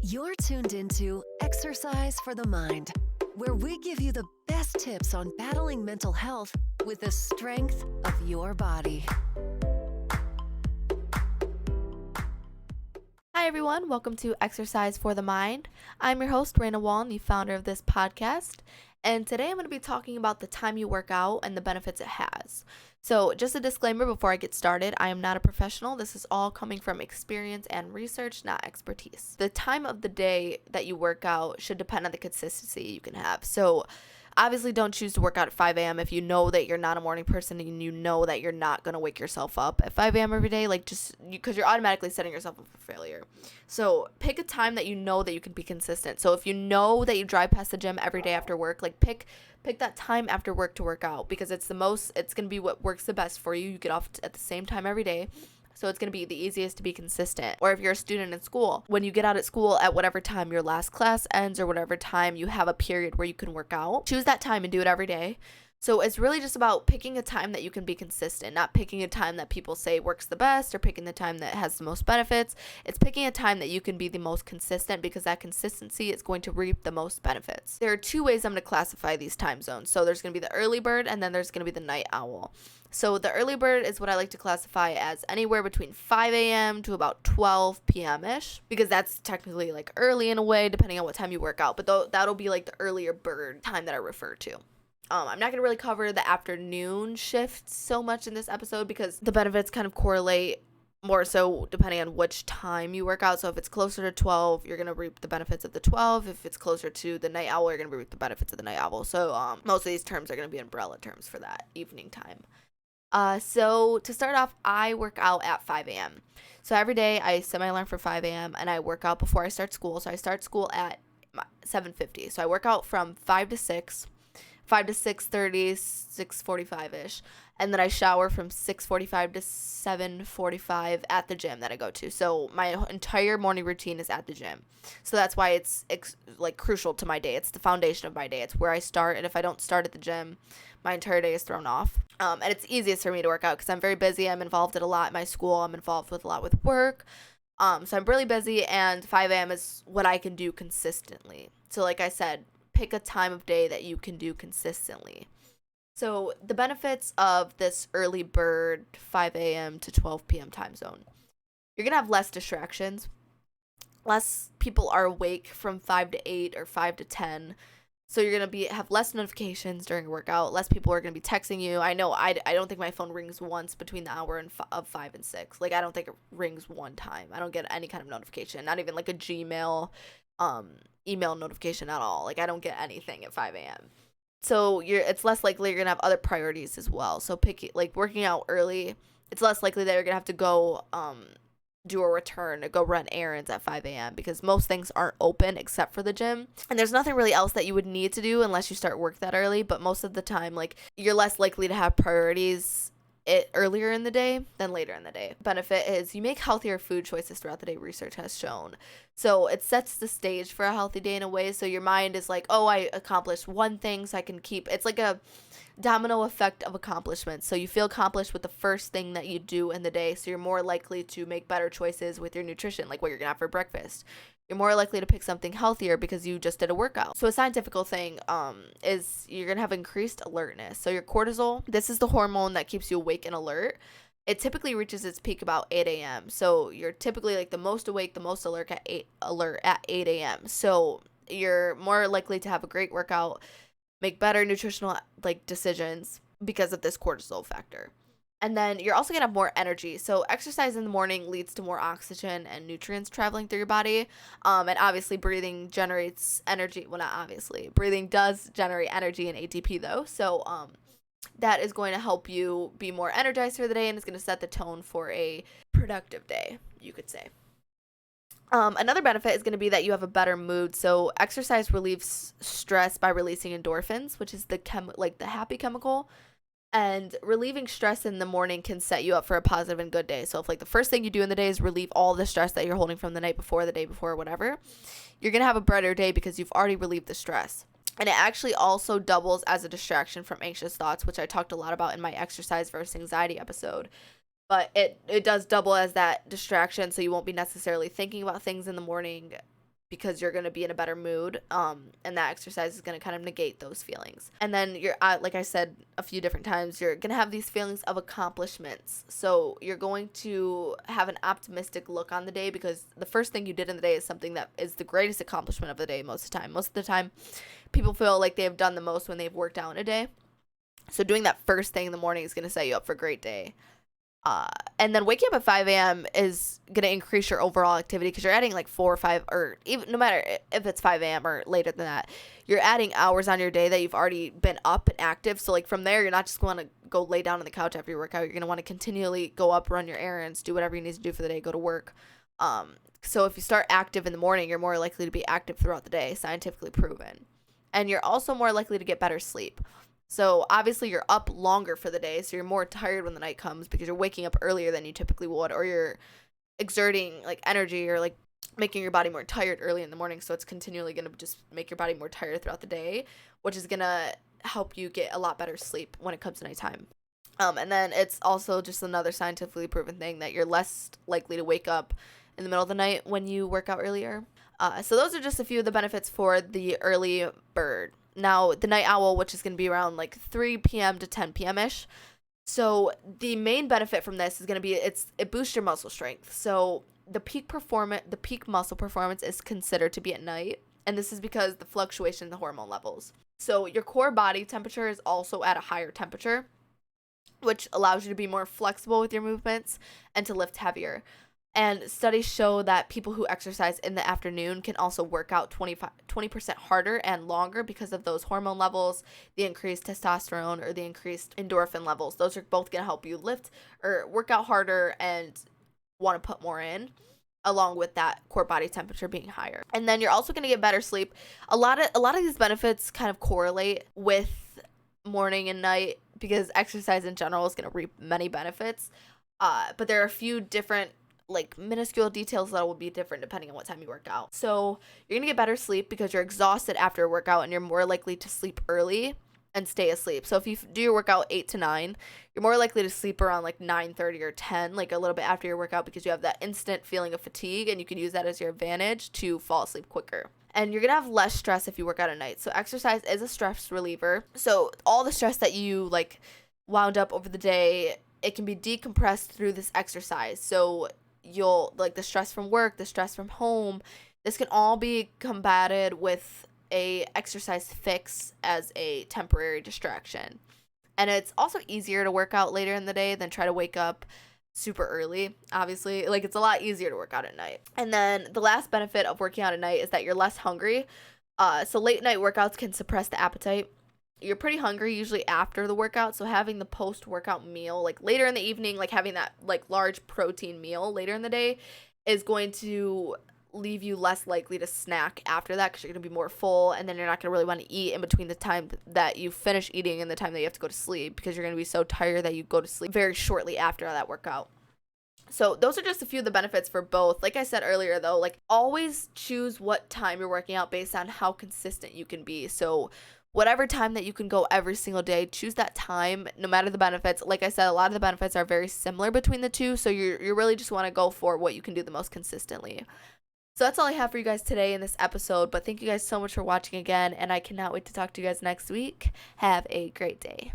You're tuned into Exercise for the Mind, where we give you the best tips on battling mental health with the strength of your body. Hi everyone, welcome to Exercise for the Mind. I'm your host, Raina Wall, the founder of this podcast, and today I'm going to be talking about the time you work out and the benefits it has. So just a disclaimer before I get started, I am not a professional. This is all coming from experience and research, not expertise. The time of the day that you work out should depend on the consistency you can have. So obviously don't choose to work out at 5 a.m. if you know that you're not a morning person and you know that you're not going to wake yourself up at 5 a.m. every day, because you're automatically setting yourself up for failure. So pick a time that you know that you can be consistent. So if you know that you drive past the gym every day after work, pick that time after work to work out, because it's going to be what works the best for you. You get off at the same time every day. So it's going to be the easiest to be consistent. Or if you're a student in school, when you get out at school at whatever time your last class ends or whatever time you have a period where you can work out, choose that time and do it every day. So it's really just about picking a time that you can be consistent, not picking a time that people say works the best or picking the time that has the most benefits. It's picking a time that you can be the most consistent, because that consistency is going to reap the most benefits. There are two ways I'm going to classify these time zones. So there's going to be the early bird and then there's going to be the night owl. So the early bird is what I like to classify as anywhere between 5 a.m. to about 12 p.m.-ish, because that's technically early in a way, depending on what time you work out. But that'll be the earlier bird time that I refer to. I'm not going to really cover the afternoon shift so much in this episode, because the benefits kind of correlate more so depending on which time you work out. So if it's closer to 12, you're going to reap the benefits of the 12. If it's closer to the night owl, you're going to reap the benefits of the night owl. So most of these terms are going to be umbrella terms for that evening time. So to start off, I work out at 5 a.m. So every day I set my alarm for 5 a.m. and I work out before I start school. So I start school at 7:50. So I work out from 5 to 6. 5 to 6:30, 6:45-ish. And then I shower from 6:45 to 7:45 at the gym that I go to. So my entire morning routine is at the gym. So that's why it's crucial to my day. It's the foundation of my day. It's where I start. And if I don't start at the gym, my entire day is thrown off. And it's easiest for me to work out because I'm very busy. I'm involved in a lot in my school. I'm involved with a lot with work. So I'm really busy, and 5 a.m. is what I can do consistently. So like I said, pick a time of day that you can do consistently. So the benefits of this early bird 5 a.m. to 12 p.m. time zone. You're going to have less distractions. Less people are awake from 5 to 8 or 5 to 10. So you're going to have less notifications during a workout. Less people are going to be texting you. I know I don't think my phone rings once between the hour of 5 and 6. I don't think it rings one time. I don't get any kind of notification. Not even a Gmail email notification at all. I don't get anything at 5 a.m. So it's less likely you're gonna have other priorities as well. So working out early, it's less likely that you're gonna have to go do a return or go run errands at 5 a.m. because most things aren't open except for the gym. And there's nothing really else that you would need to do unless you start work that early. But most of the time, you're less likely to have priorities earlier in the day than later in the day. Benefit is you make healthier food choices throughout the day, research has shown. So it sets the stage for a healthy day in a way. So your mind is oh, I accomplished one thing, so I can keep. It's like a domino effect of accomplishments. So you feel accomplished with the first thing that you do in the day. So you're more likely to make better choices with your nutrition, like what you're gonna have for breakfast. You're more likely to pick something healthier because you just did a workout. So a scientific thing is you're going to have increased alertness. So your cortisol, this is the hormone that keeps you awake and alert. It typically reaches its peak about 8 a.m. So you're typically the most awake, the most alert at 8 a.m. So you're more likely to have a great workout, make better nutritional decisions because of this cortisol factor. And then you're also going to have more energy. So exercise in the morning leads to more oxygen and nutrients traveling through your body. And obviously breathing generates energy. Well, not obviously. Breathing does generate energy and ATP though. So that is going to help you be more energized for the day, and it's going to set the tone for a productive day, you could say. Another benefit is going to be that you have a better mood. So exercise relieves stress by releasing endorphins, which is the happy chemical. And relieving stress in the morning can set you up for a positive and good day. So if the first thing you do in the day is relieve all the stress that you're holding from the night before, the day before, whatever, you're going to have a better day because you've already relieved the stress. And it actually also doubles as a distraction from anxious thoughts, which I talked a lot about in my exercise versus anxiety episode. But it does double as that distraction, so you won't be necessarily thinking about things in the morning because you're going to be in a better mood, and that exercise is going to kind of negate those feelings. And then you're, like I said a few different times, you're going to have these feelings of accomplishments. So you're going to have an optimistic look on the day because the first thing you did in the day is something that is the greatest accomplishment of the day most of the time. Most of the time, people feel like they have done the most when they've worked out in a day. So doing that first thing in the morning is going to set you up for a great day. And then waking up at 5 a.m. is going to increase your overall activity because you're adding like 4 or 5, or even no matter if it's 5 a.m. or later than that, you're adding hours on your day that you've already been up and active. So like from there, you're not just going to go lay down on the couch after your workout. You're going to want to continually go up, run your errands, do whatever you need to do for the day, go to work. So if you start active in the morning, you're more likely to be active throughout the day, scientifically proven. And you're also more likely to get better sleep. So obviously you're up longer for the day, so you're more tired when the night comes because you're waking up earlier than you typically would, or you're exerting like energy or like making your body more tired early in the morning. So it's continually going to just make your body more tired throughout the day, which is going to help you get a lot better sleep when it comes to nighttime. And then it's also just another scientifically proven thing that you're less likely to wake up in the middle of the night when you work out earlier. So those are just a few of the benefits for the early bird. Now, the night owl, which is going to be around like 3 p.m. to 10 p.m.-ish. So the main benefit from this is going to be it boosts your muscle strength. So the peak muscle performance is considered to be at night. And this is because the fluctuation in the hormone levels. So your core body temperature is also at a higher temperature, which allows you to be more flexible with your movements and to lift heavier. And studies show that people who exercise in the afternoon can also work out 20% harder and longer because of those hormone levels, the increased testosterone or the increased endorphin levels. Those are both going to help you lift or work out harder and want to put more in, along with that core body temperature being higher. And then you're also going to get better sleep. A lot of these benefits kind of correlate with morning and night because exercise in general is going to reap many benefits. But there are a few different like minuscule details that will be different depending on what time you work out. So you're gonna get better sleep because you're exhausted after a workout and you're more likely to sleep early and stay asleep. So if you do your workout 8 to 9, you're more likely to sleep around like 9:30 or 10, like a little bit after your workout, because you have that instant feeling of fatigue and you can use that as your advantage to fall asleep quicker. And you're gonna have less stress if you work out at night. So exercise is a stress reliever. So all the stress that you like wound up over the day, it can be decompressed through this exercise. So you'll like the stress from work, the stress from home, this can all be combated with a exercise fix as a temporary distraction. And it's also easier to work out later in the day than try to wake up super early. Obviously, like it's a lot easier to work out at night. And then the last benefit of working out at night is that you're less hungry. So late night workouts can suppress the appetite. You're pretty hungry usually after the workout, so having the post-workout meal like later in the evening, like having that like large protein meal later in the day is going to leave you less likely to snack after that because you're going to be more full, and then you're not going to really want to eat in between the time that you finish eating and the time that you have to go to sleep because you're going to be so tired that you go to sleep very shortly after that workout. So those are just a few of the benefits for both. Like I said earlier though, like always choose what time you're working out based on how consistent you can be. So whatever time that you can go every single day, choose that time, no matter the benefits. Like I said, a lot of the benefits are very similar between the two, so you really just want to go for what you can do the most consistently. So that's all I have for you guys today in this episode, but thank you guys so much for watching again, and I cannot wait to talk to you guys next week. Have a great day.